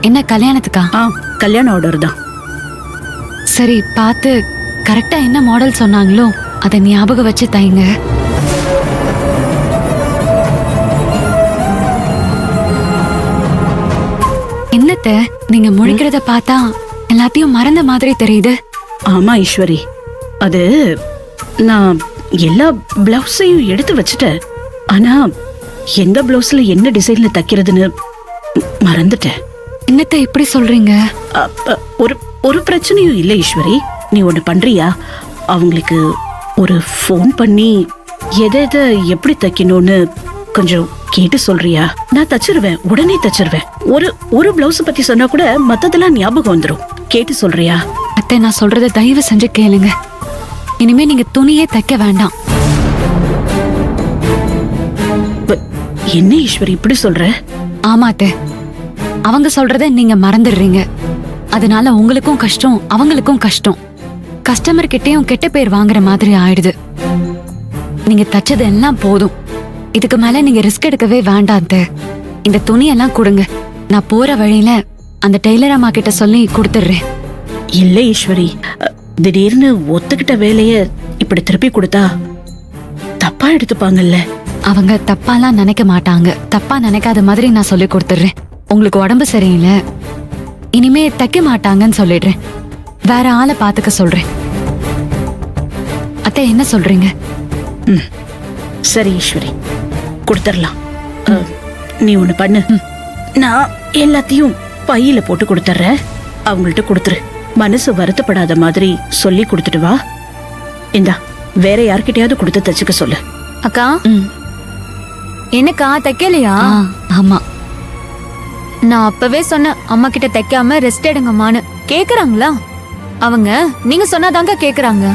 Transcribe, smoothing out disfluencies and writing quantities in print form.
என்ன கல்யாணத்துக்கா? கல்யாண ஆர்டர் தான். சரி, பார்த்து கரெக்டா என்ன மாடல் சொன்னாங்களோ அதை ஞாபகம் வச்சு தைங்க. என்னத்த நீங்க முழிக்கிறத பார்த்தா எல்லாத்தையும் மறந்த மாதிரி தெரியுது. ஆமா ஈஸ்வரி, அது நான் எல்லா பிளவுஸையும் எடுத்து வச்சுட்டேன். ஆனா எந்த பிளவுஸ்ல என்ன டிசைன்ல தைக்கிறதுன்னு மறந்துட்டேன். என்னத்த இப்படி சொல்றீங்க? ஒரு ஒரு பிரச்சனையும் இல்லை ஈஸ்வரி. நீ ஒண்ணு பண்றியா? அவங்களுக்கு ஒரு ஃபோன் பண்ணி எதை எதை எப்படி தைக்கணும்னு கொஞ்சம் கேட்டு சொல்றியா? நான் தச்சிருவேன், உடனே தச்சிருவேன். ஒரு பிளவுஸ் பத்தி சொன்னா கூட மத்ததெல்லாம் ஞாபகம் வந்துரும். கேட்டு சொல்றியா? அத்தை, நான் சொல்றத தயவு செஞ்சு கேளுங்க. இனிமே நீங்க துணியே தைக்க வேண்டாம். என்ன ஈஸ்வரி இப்படி சொல்ற? ஆமா அத்தை, அவங்க சொல்றத நீங்க மறந்துடுறீங்க. அதனால உங்களுக்கும் கஷ்டம், அவங்களுக்கும் கஷ்டம். கஸ்டமர் கிட்டயும் கெட்ட பேர் வாங்குற மாதிரி ஆயிடுது. நீங்க தச்சது எல்லாம் போதும். இதுக்கு மேல நீங்க ரிஸ்க் எடுக்கவே வேண்டாம் அத்தை. இந்த துணியெல்லாம் கொடுங்க. நான் போற வழியில அந்த டெய்லர் அம்மா கிட்ட சொல்லி கொடுத்துடுறேன். இல்ல ஈஸ்வரி, திடீர்னு ஒத்துக்கிட்ட வேலைய இப்படி திருப்பி கொடுத்தா தப்பா எடுத்துப்பாங்கல்ல. அவங்க தப்பாலாம் நினைக்க மாட்டாங்க. தப்பா நினைக்காத மாதிரி நான் சொல்லி கொடுத்துடுறேன். உங்களுக்கு உடம்பு சரியில்லை, இனிமே தைக்க மாட்டாங்கன்னு சொல்லிடுறேன். வேற ஆளை பாத்துக்க சொல்றேன். அத்தை, என்ன சொல்றீங்க? சரி ஈஸ்வரி, கொடுத்துடலாம். நீ ஒண்ணு பண்ணு, நான் எல்லாத்தையும் பையில போட்டு கொடுத்துட்றேன். அவங்கள்ட்ட கொடுத்துரு. மனசு வருத்தப்படாத மாதிரி சொல்லி கொடுத்துட்டு வா. இந்தா, வேற யார்கிட்டயாவது கொடுத்து தச்சுக்க சொல்லு. அக்கா, என்னக்கா தைக்கலையா? ஆமா, நான் அப்பவே சொன்னேன் அம்மா கிட்ட தைக்காம ரெஸ்ட் எடுங்கம்மான்னு. கேக்குறாங்களா? அவங்க நீங்க சொன்னாதாங்க கேக்குறாங்க.